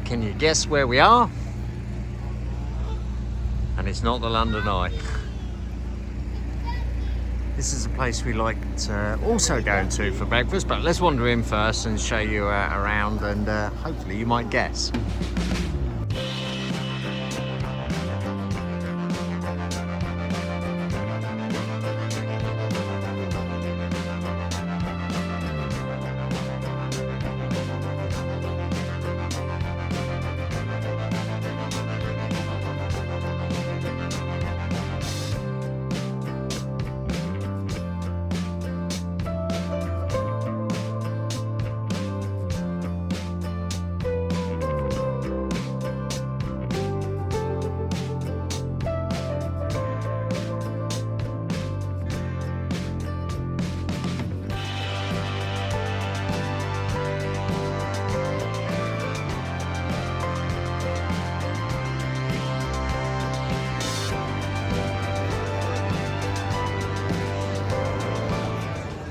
Can you guess where we are? And it's not the London Eye. This is a place we like also going to for breakfast, but let's wander in first and show you around, and hopefully you might guess.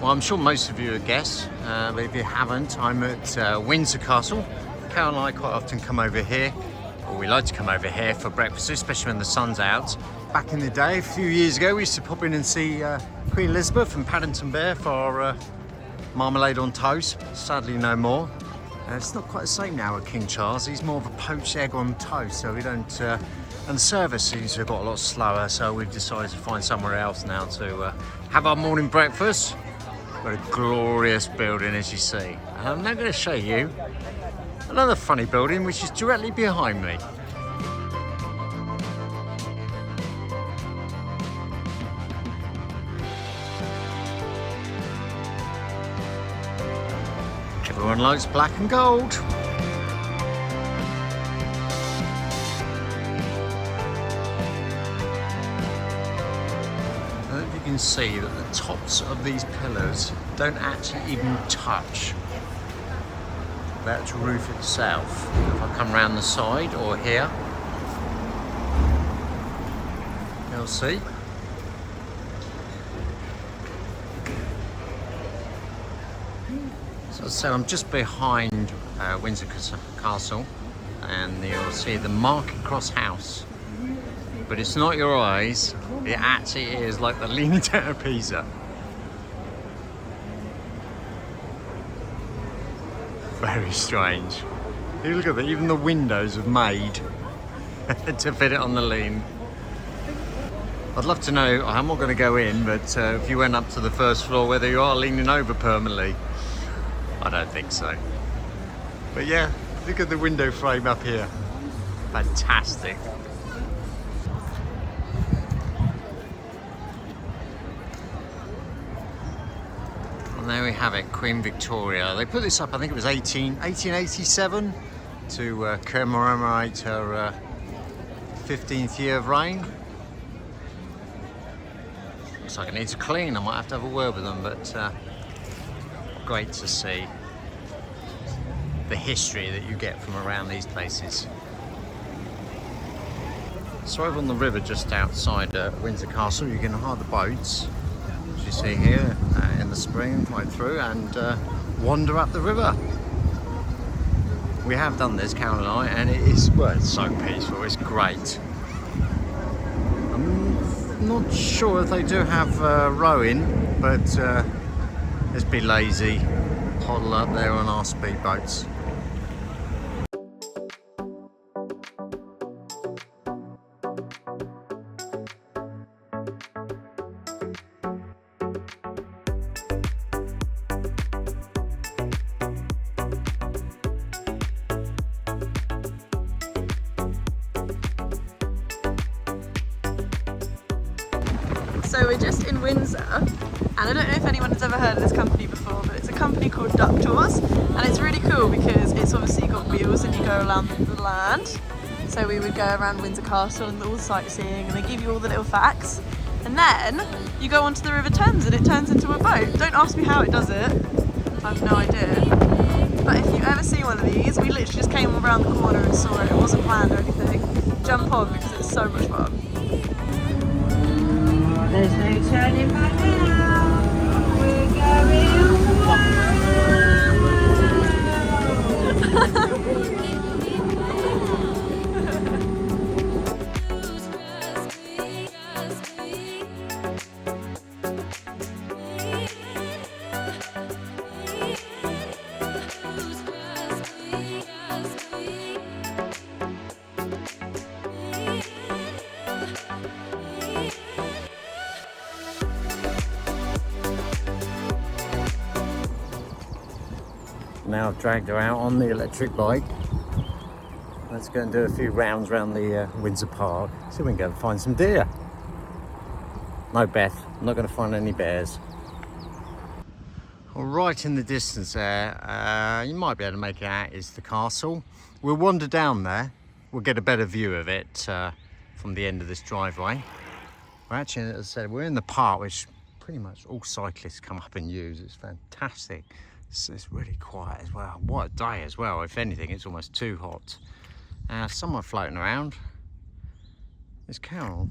Well, I'm sure most of you would guess, but if you haven't, I'm at Windsor Castle. Carol and I quite often come over here, or we like to come over here for breakfast, especially when the sun's out. Back in the day, a few years ago, we used to pop in and see Queen Elizabeth and Paddington Bear for marmalade on toast. Sadly, no more. It's not quite the same now with King Charles. He's more of a poached egg on toast, so we don't... and the service seems to have got a lot slower, so we've decided to find somewhere else now to have our morning breakfast. Got a glorious building, as you see. And I'm now going to show you another funny building which is directly behind me. Everyone likes black and gold. You can see that the tops of these pillars don't actually even touch the actual roof itself. If I come around the side or here, you'll see. So I'm just behind Windsor Castle, and you'll see the Market Cross House. But it's not your eyes, it actually is like the Leaning Tower of Pisa. Very strange. You look at that, even the windows have made to fit it on the lean. I'd love to know, I'm not going to go in, but if you went up to the first floor, whether you are leaning over permanently. I don't think so. But yeah, look at the window frame up here. Fantastic. And there we have it, Queen Victoria. They put this up, I think it was 1887 to commemorate her 15th year of reign. Looks like it needs a clean. I might have to have a word with them, but great to see the history that you get from around these places. So over on the river just outside Windsor Castle, you can hire the boats, as you see here, in the spring, right through, and wander up the river. We have done this, Carol and I, and it is, well, it's so peaceful, it's great. I'm not sure if they do have rowing, but let's be lazy, huddle up there on our speedboats. So we're just in Windsor, and I don't know if anyone has ever heard of this company before, but it's a company called Duck Tours, and it's really cool because it's obviously got wheels and you go around the land. So we would go around Windsor Castle and all the sightseeing, and they give you all the little facts. And then you go onto the River Thames and it turns into a boat. Don't ask me how it does it, I have no idea. But if you ever see one of these, we literally just came around the corner and saw it. It wasn't planned or anything. Jump on because it's so much fun. There's no turning back now. We're going Now I've dragged her out on the electric bike. Let's go and do a few rounds around the Windsor Park. See if we can go and find some deer. No, Beth, I'm not going to find any bears. Well, right in the distance there, you might be able to make it out, is the castle. We'll wander down there. We'll get a better view of it from the end of this driveway. We're actually, as I said, we're in the park, which pretty much all cyclists come up and use. It's fantastic. It's really quiet as well. What a day as well. If anything, it's almost too hot. Someone floating around. It's Carol.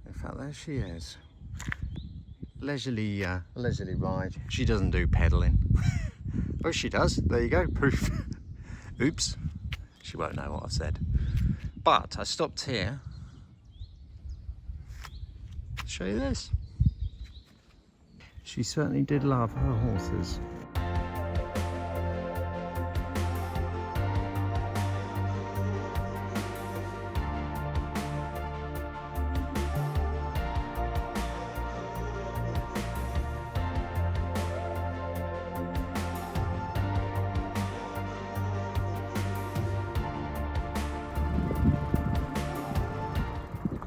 In fact, there she is. Leisurely ride. She doesn't do pedalling. Oh, she does. There you go. Proof. Oops. She won't know what I've said. But I stopped here. I'll show you this. She certainly did love her horses.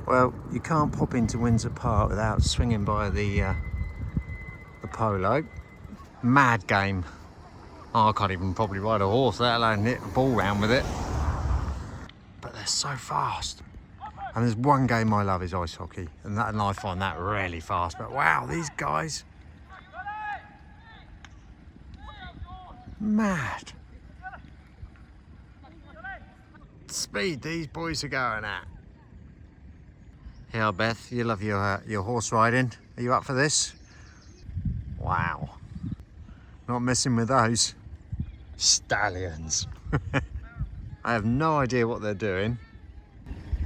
Well, you can't pop into Windsor Park without swinging by the polo. Mad game. Oh, I can't even probably ride a horse, let alone hit a ball round with it. But they're so fast. And there's one game I love is ice hockey, and I find that really fast. But wow, these guys, mad speed these boys are going at. Here, Beth, you love your horse riding. Are you up for this? Wow. Not messing with those. Stallions. I have no idea what they're doing.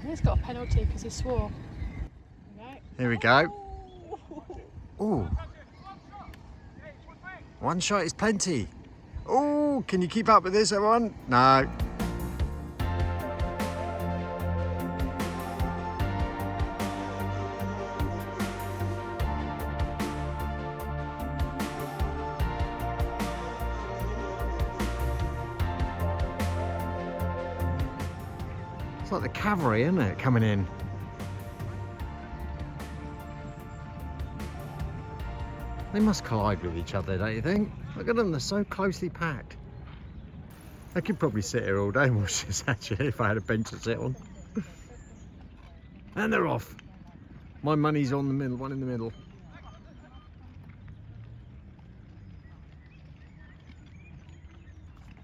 He's got a penalty because he swore. Here we go. Ooh. One shot is plenty. Oh, can you keep up with this, everyone? No. It's like the cavalry, isn't it, coming in? They must collide with each other, don't you think? Look at them, they're so closely packed. I could probably sit here all day and watch this, actually, if I had a bench to sit on. And they're off. My money's on the middle, one in the middle.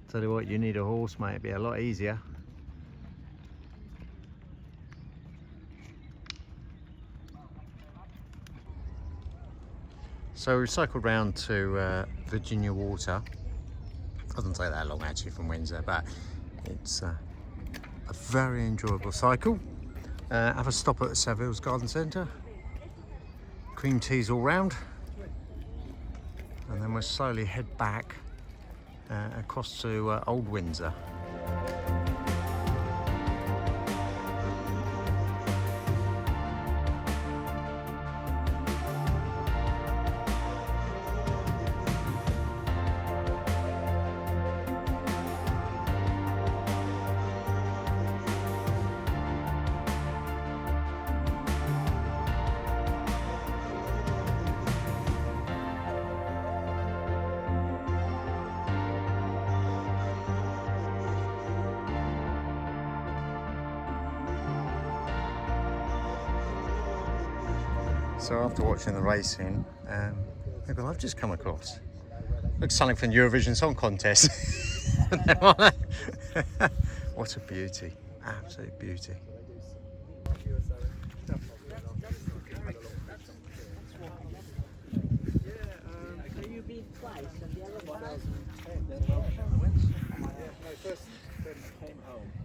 Tell you what, you need a horse, mate, it'd be a lot easier. So we cycled round to Virginia Water. Doesn't take that long actually from Windsor, but it's a very enjoyable cycle. Have a stop at Saville's Garden Centre. Cream teas all round. And then we'll slowly head back across to Old Windsor. So after watching the racing, look what I've just come across. Looks something from the Eurovision Song Contest. What a beauty, absolute beauty.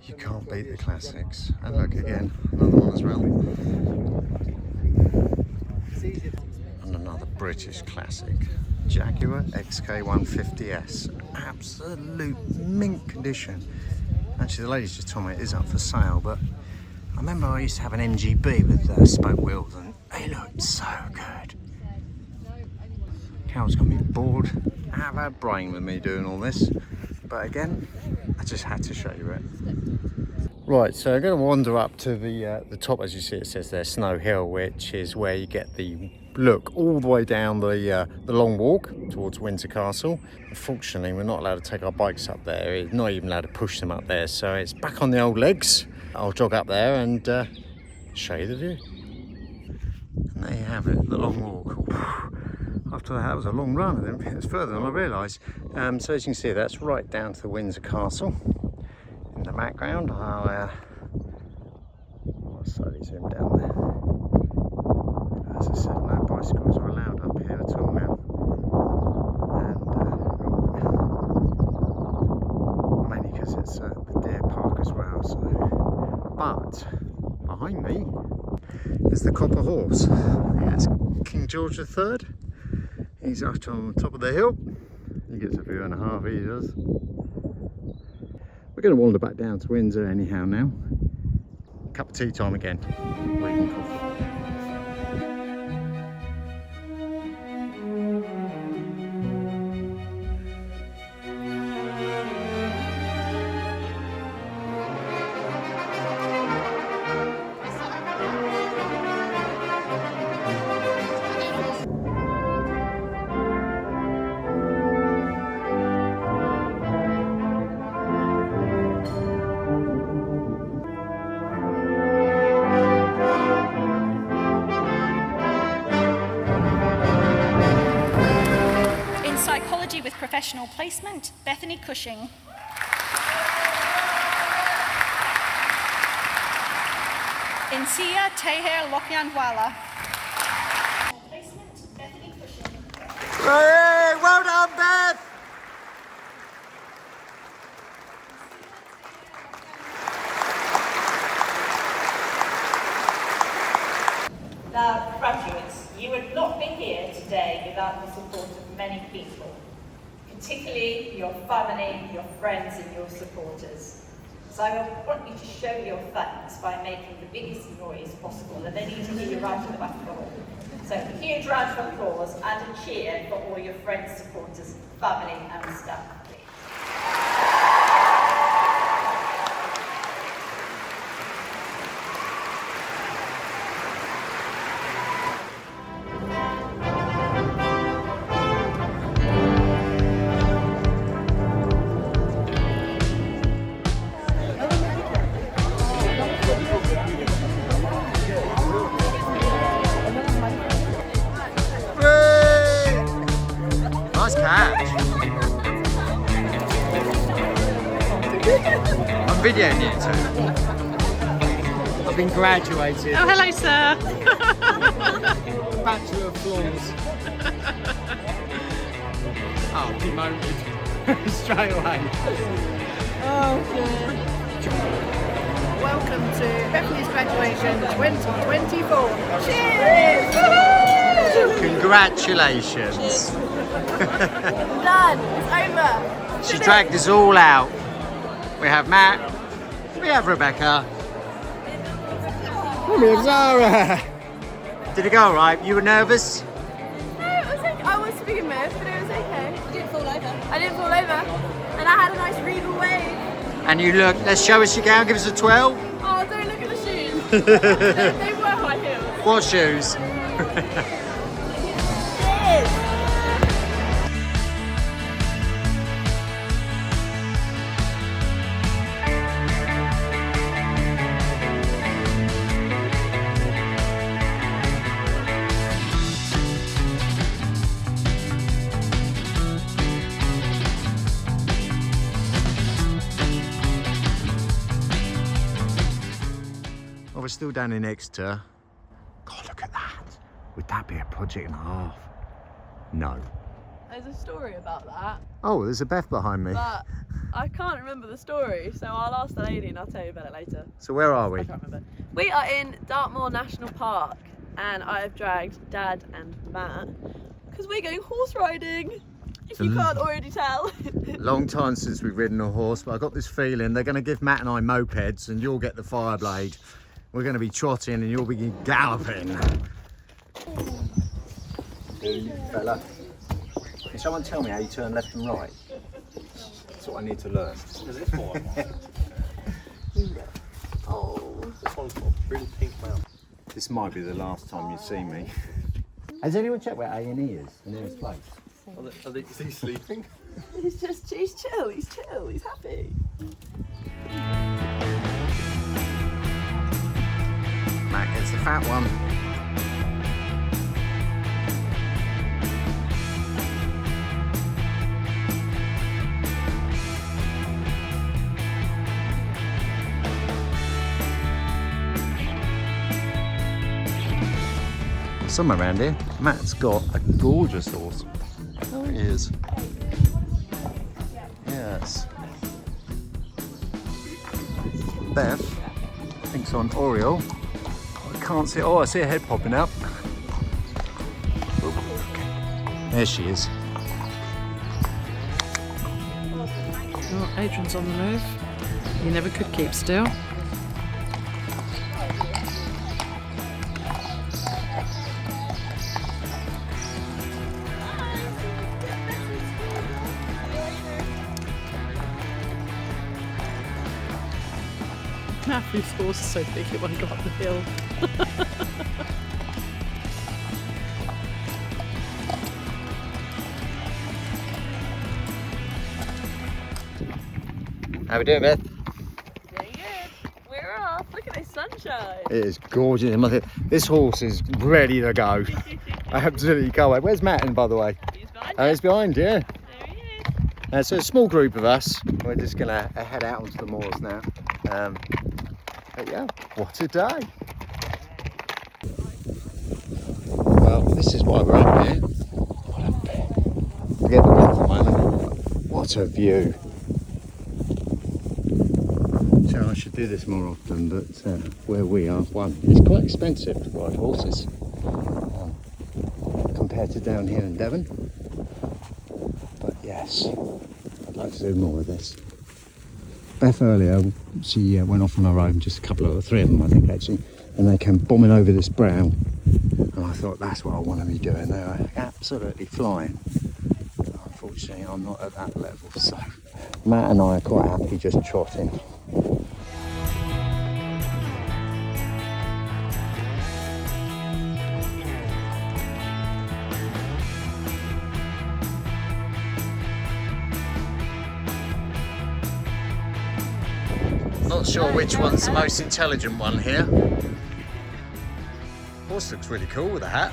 You can't beat the classics. And look again, another one as well. And another British classic. Jaguar XK150S. Absolute mint condition. Actually, the ladies just told me it is up for sale, but I remember I used to have an MGB with spoke wheels and they looked so good. Carol's got me bored out of her brain with me doing all this, but again, I just had to show you it. Right, so I'm going to wander up to the top. As you see, it says there Snow Hill, which is where you get the look all the way down the long walk towards Windsor Castle. Unfortunately, we're not allowed to take our bikes up there. We're not even allowed to push them up there, so it's back on the old legs. I'll jog up there and show you the view. And there you have it, the long walk. After that was a long run, I didn't think it was further than I realised. So as you can see, that's right down to the Windsor Castle. In the background, I'll slightly zoom down there. As I said, no bicycles are allowed up here at all now. And mainly because it's the deer park as well. So. But behind me is the Copper Horse. That's King George III. He's up on the top of the hill. He gets a view and a half, he does. We're going to wander back down to Windsor anyhow now. Cup of tea time again. Reading coffee. With professional placement, Bethany Cushing. Insia Teher Lokyanwala. Placement, Bethany Cushing. Hey, well done, Beth! Now, graduates, you would not be here today without the support of many people, particularly your family, your friends and your supporters. So I want you to show your thanks by making the biggest noise possible, and they need to hear you right at the back of the hall. So a huge round of applause and a cheer for all your friends, supporters, family and staff. Nice catch. I'm videoing you too. I've been graduated. Oh, hello, sir. Bachelor of Laws. Oh, demoted. Straight away. Oh, good. Welcome to Bethany's graduation 2024. Cheers! Congratulations. Done. It's over. She dragged us all out. We have Matt. We have Rebecca. We have Zara. Did it go all right? You were nervous? No, it was okay. I was being moved, but it was okay. You didn't fall over. I didn't fall over. And I had a nice regal wave. And you look, let's show us your gown, give us a 12. Oh, don't look at the shoes. they were high heels. What shoes? Well, we're still down in Exeter. God, look at that. Would that be a project and a half? No. There's a story about that, Oh, there's a Beth behind me. but I can't remember the story, so I'll ask the lady and I'll tell you about it later. So where are we? I can't remember. We are in Dartmoor National Park, and I have dragged Dad and Matt because we're going horse riding, if you can't already tell. Long time since we've ridden a horse, but I got this feeling they're going to give Matt and I mopeds and you'll get the Fireblade. We're going to be trotting and you'll be galloping. Hey, fella. Can someone tell me how you turn left and right? That's what I need to learn. Is it for? Oh. This one's got a really pink mouth. This might be the last time you see me. Has anyone checked where A&E is, the nearest place? Is he sleeping? He's chill, he's happy. Matt gets the fat one. Somewhere around here, Matt's got a gorgeous horse. Oh, it is. Yes. Beth thinks on Oriole. I can't see. Oh, I see a head popping up. There she is. Oh, Adrian's on the move. He never could keep still. Matthew's horse is so big it won't go up the hill. How we doing, Beth? Very good. We're off. Look at this sunshine. It is gorgeous. This horse is ready to go. I absolutely can't wait. Where's Matt, by the way? He's behind Oh, he's behind, yeah. There he is. So a small group of us. We're just going to head out onto the moors now. But yeah, what a day. Well, this is why we're up here. Forget the weather for a moment. What a view. So I should do this more often, but where we are, one, it's quite expensive to ride horses compared to down here in Devon. But yes, I'd like to do more of this. Beth earlier, she went off on her own, just three of them I think actually, and they came bombing over this brow, and I thought that's what I want to be doing. They were absolutely flying. Unfortunately, I'm not at that level, so Matt and I are quite happy just trotting. Not sure which one's the most intelligent one here. Horse looks really cool with a hat.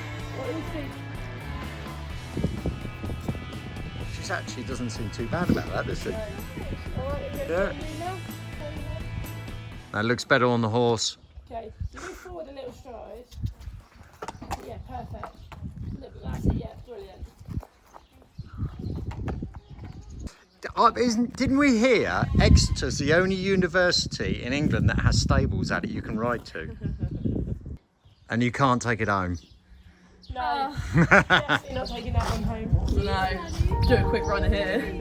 She actually doesn't seem too bad about that, does she? Yeah. That looks better on the horse. Okay, so move forward a little stride. Yeah, perfect. Look, that's it, yeah, brilliant. Didn't we hear Exeter's the only university in England that has stables at it you can ride to? And you can't take it home? No, definitely not taking that one home. No, do a quick run here.